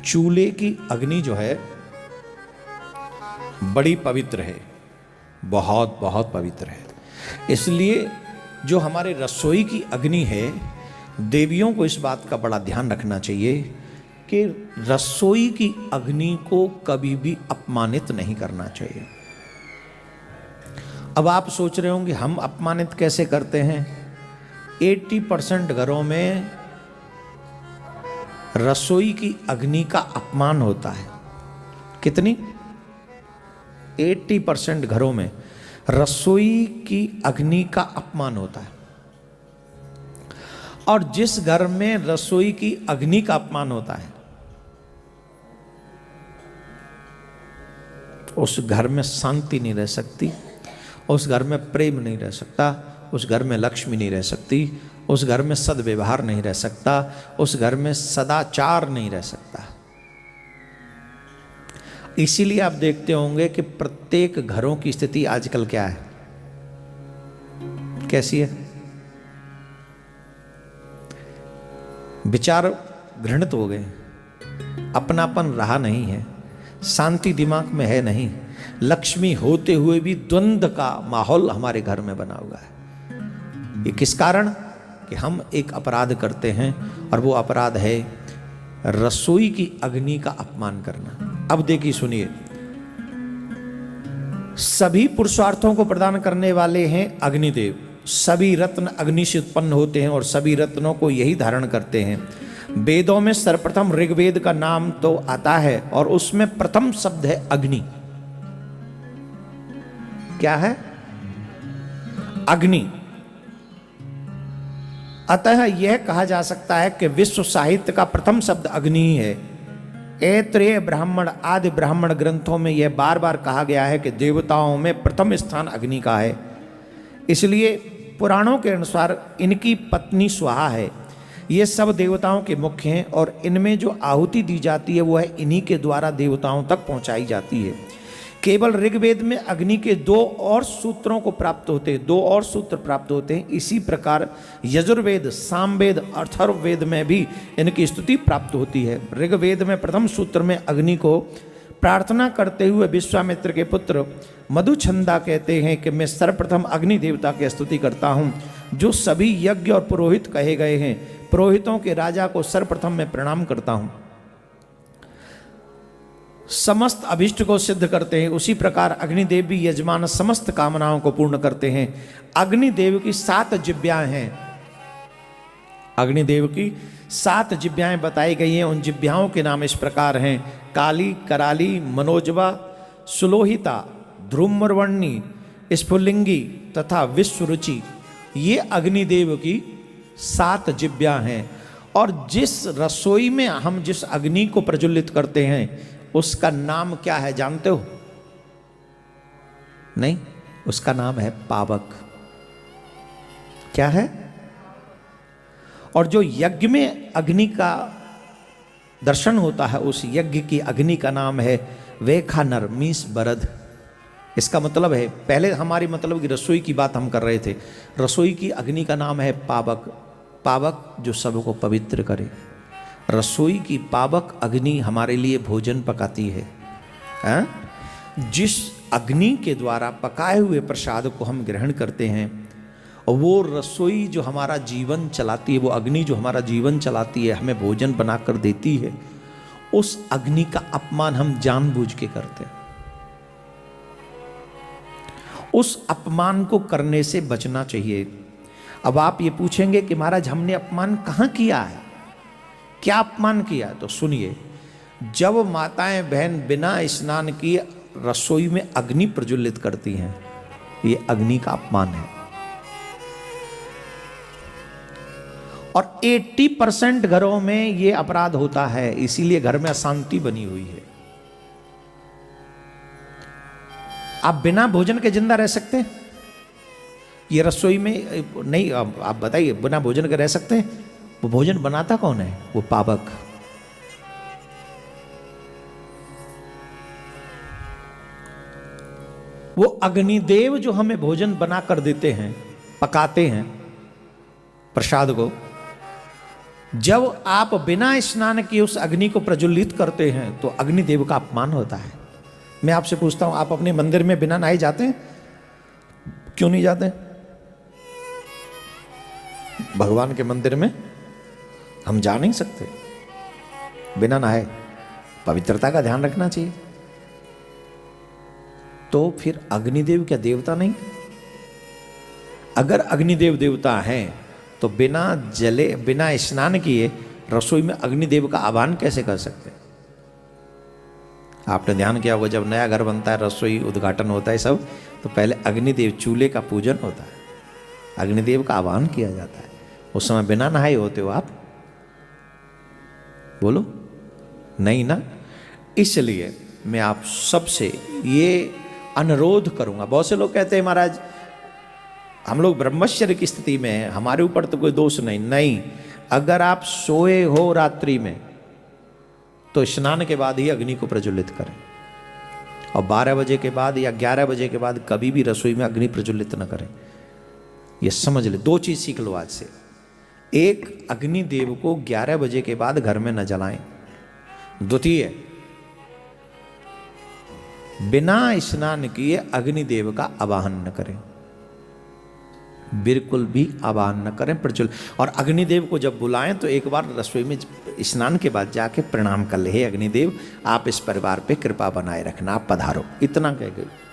चूल्हे की अग्नि जो है बड़ी पवित्र है, बहुत बहुत पवित्र है। इसलिए जो हमारे रसोई की अग्नि है, देवियों को इस बात का बड़ा ध्यान रखना चाहिए कि रसोई की अग्नि को कभी भी अपमानित नहीं करना चाहिए। अब आप सोच रहे होंगे हम अपमानित कैसे करते हैं। 80% घरों में रसोई की अग्नि का अपमान होता है। कितनी? 80% घरों में रसोई की अग्नि का अपमान होता है। और जिस घर में रसोई की अग्नि का अपमान होता है, उस घर में शांति नहीं रह सकती, उस घर में प्रेम नहीं रह सकता, उस घर में लक्ष्मी नहीं रह सकती, उस घर में सद्व्यवहार नहीं रह सकता, उस घर में सदाचार नहीं रह सकता। इसीलिए आप देखते होंगे कि प्रत्येक घरों की स्थिति आजकल क्या है, कैसी है? विचार घृणित हो गए, अपनापन रहा नहीं है, शांति दिमाग में है नहीं, लक्ष्मी होते हुए भी द्वंद्व का माहौल हमारे घर में बना हुआ है। ये किस कारण? कि हम एक अपराध करते हैं, और वो अपराध है रसोई की अग्नि का अपमान करना। अब देखिए, सुनिए, सभी पुरुषार्थों को प्रदान करने वाले हैं अग्निदेव। सभी रत्न अग्नि से उत्पन्न होते हैं और सभी रत्नों को यही धारण करते हैं। वेदों में सर्वप्रथम ऋग्वेद का नाम तो आता है और उसमें प्रथम शब्द है अग्नि। क्या है? अग्नि। अतः यह कहा जा सकता है कि विश्व साहित्य का प्रथम शब्द अग्नि ही है। ऐत्रेय ब्राह्मण आदि ब्राह्मण ग्रंथों में यह बार बार कहा गया है कि देवताओं में प्रथम स्थान अग्नि का है। इसलिए पुराणों के अनुसार इनकी पत्नी स्वाहा है। ये सब देवताओं के मुख्य हैं और इनमें जो आहुति दी जाती है वो है इन्हीं के द्वारा देवताओं तक पहुंचाई जाती है। केवल ऋग्वेद में अग्नि के 2 और सूत्रों को प्राप्त होते हैं, 2 और सूत्र प्राप्त होते हैं। इसी प्रकार यजुर्वेद, सामवेद, अथर्ववेद में भी इनकी स्तुति प्राप्त होती है। ऋग्वेद में प्रथम सूत्र में अग्नि को प्रार्थना करते हुए विश्वामित्र के पुत्र मधुछंदा कहते हैं कि मैं सर्वप्रथम अग्नि देवता की स्तुति करता हूँ, जो सभी यज्ञ और पुरोहित कहे गए हैं। पुरोहितों के राजा को सर्वप्रथम मैं प्रणाम करता हूँ। समस्त अभिष्ट को सिद्ध करते हैं। उसी प्रकार अग्निदेव भी यजमान समस्त कामनाओं को पूर्ण करते हैं। अग्निदेव की 7 जिह्वाएं हैं। अग्निदेव की 7 जिह्वाएं बताई गई हैं। उन जिह्वाओं के नाम इस प्रकार हैं: काली, कराली, मनोजवा, सुलोहिता, ध्रुमवर्णी, स्फुलिंगी तथा विश्वरुचि। ये अग्निदेव की 7 जिह्वा हैं। और जिस रसोई में हम जिस अग्नि को प्रज्वलित करते हैं उसका नाम क्या है जानते हो? नहीं, उसका नाम है पावक। क्या है? और जो यज्ञ में अग्नि का दर्शन होता है उस यज्ञ की अग्नि का नाम है वेखानर मीस बरद। इसका मतलब है, पहले हमारी मतलब की रसोई की बात हम कर रहे थे, रसोई की अग्नि का नाम है पावक। पावक जो सबको पवित्र करे। रसोई की पावक अग्नि हमारे लिए भोजन पकाती है। जिस अग्नि के द्वारा पकाए हुए प्रसाद को हम ग्रहण करते हैं, और वो रसोई जो हमारा जीवन चलाती है, वो अग्नि जो हमारा जीवन चलाती है, हमें भोजन बनाकर देती है, उस अग्नि का अपमान हम जानबूझ के करते हैं। उस अपमान को करने से बचना चाहिए। अब आप ये पूछेंगे कि महाराज हमने अपमान कहाँ किया है, क्या अपमान किया? तो सुनिए, जब माताएं बहन बिना स्नान किए रसोई में अग्नि प्रज्वलित करती हैं, ये अग्नि का अपमान है। और 80% घरों में ये अपराध होता है, इसीलिए घर में अशांति बनी हुई है। आप बिना भोजन के जिंदा रह सकते हैं? ये रसोई में नहीं, आप बताइए, बिना भोजन के रह सकते हैं? वो भोजन बनाता कौन है? वो पावक। वो अग्निदेव जो हमें भोजन बना कर देते हैं, पकाते हैं प्रसाद को, जब आप बिना स्नान किए उस अग्नि को प्रज्वलित करते हैं तो अग्निदेव का अपमान होता है। मैं आपसे पूछता हूं, आप अपने मंदिर में बिना नहाए जाते हैं? क्यों नहीं जाते? भगवान के मंदिर में हम जा नहीं सकते बिना नहाए, पवित्रता का ध्यान रखना चाहिए। तो फिर अग्निदेव क्या देवता नहीं? अगर अग्निदेव देवता हैं तो बिना जले बिना स्नान किए रसोई में अग्निदेव का आह्वान कैसे कर सकते? आपने ध्यान किया होगा, जब नया घर बनता है, रसोई उद्घाटन होता है सब, तो पहले अग्निदेव चूल्हे का पूजन होता है, अग्निदेव का आह्वान किया जाता है। उस समय बिना नहाए होते हो आप? बोलो नहीं ना। इसलिए मैं आप सबसे ये अनुरोध करूंगा। बहुत से लोग कहते हैं महाराज हम लोग ब्रह्मचर्य की स्थिति में हैं, हमारे ऊपर तो कोई दोष नहीं। अगर आप सोए हो रात्रि में तो स्नान के बाद ही अग्नि को प्रज्वलित करें, और 12 बजे के बाद या 11 बजे के बाद कभी भी रसोई में अग्नि प्रज्वलित न करें। ये समझ ले, 2 चीज सीख लो आज से। एक, अग्निदेव को 11 बजे के बाद घर में न जलाएं। द्वितीय, बिना स्नान किए अग्निदेव का आवाहन न करें, बिल्कुल भी आवाहन न करें प्रज्वल। और अग्निदेव को जब बुलाएं तो एक बार रसोई में स्नान के बाद जाके प्रणाम कर ले, हे अग्निदेव आप इस परिवार पे कृपा बनाए रखना, आप पधारो, इतना कह के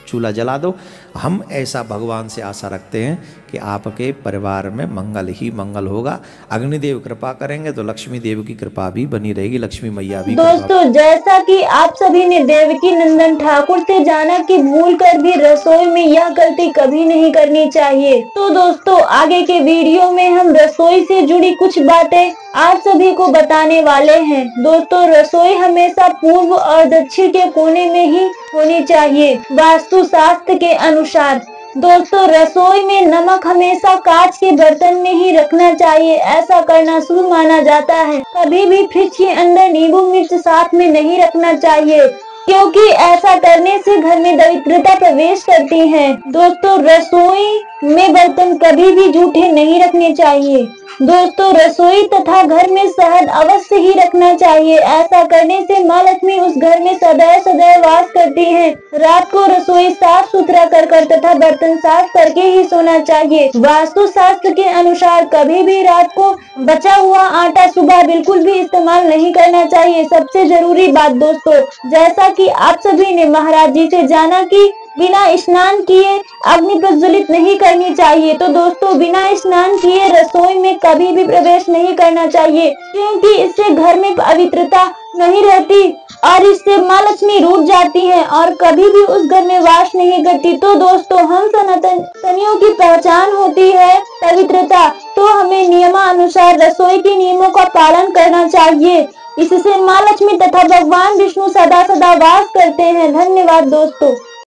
चूल्हा जला दो। हम ऐसा भगवान से आशा रखते हैं कि आपके परिवार में मंगल ही मंगल होगा। अग्निदेव कृपा करेंगे तो लक्ष्मी देव की कृपा भी बनी रहेगी, लक्ष्मी मैया भी। दोस्तों, जैसा कि आप सभी ने देवकी नंदन ठाकुर से जाना कि भूल कर भी रसोई में यह गलती कभी नहीं करनी चाहिए, तो दोस्तों आगे के वीडियो में हम रसोई से जुड़ी कुछ बातें आप सभी को बताने वाले हैं। दोस्तों, रसोई हमेशा पूर्व और दक्षिण के कोने में ही होनी चाहिए वास्तु शास्त्र के अनुसार। दोस्तों, रसोई में नमक हमेशा कांच के बर्तन में ही रखना चाहिए, ऐसा करना शुभ माना जाता है। कभी भी फ्रिज के अंदर नींबू मिर्च साथ में नहीं रखना चाहिए, क्योंकि ऐसा करने से घर में दरिद्रता प्रवेश करती है। दोस्तों, रसोई में बर्तन कभी भी जूठे नहीं रखने चाहिए। दोस्तों, रसोई तथा घर में शहद अवश्य ही रखना चाहिए, ऐसा करने से माँ लक्ष्मी उस घर में सदैव सदैव वास करती हैं। रात को रसोई साफ सुथरा कर तथा बर्तन साफ करके ही सोना चाहिए। वास्तु शास्त्र के अनुसार कभी भी रात को बचा हुआ आटा सुबह बिल्कुल भी इस्तेमाल नहीं करना चाहिए। सबसे जरूरी बात दोस्तों, जैसा कि आप सभी ने महाराज जी से जाना कि बिना स्नान किए अग्नि प्रज्वलित नहीं करनी चाहिए, तो दोस्तों बिना स्नान किए रसोई में कभी भी प्रवेश नहीं करना चाहिए, क्योंकि इससे घर में पवित्रता नहीं रहती और इससे माँ लक्ष्मी रूठ जाती हैं और कभी भी उस घर में वास नहीं करती। तो दोस्तों, हम सनातनियों की पहचान होती है पवित्रता, तो हमें नियमानुसार रसोई के नियमों का पालन करना चाहिए। इससे माँ लक्ष्मी तथा भगवान विष्णु सदा सदा वास करते हैं। धन्यवाद दोस्तों।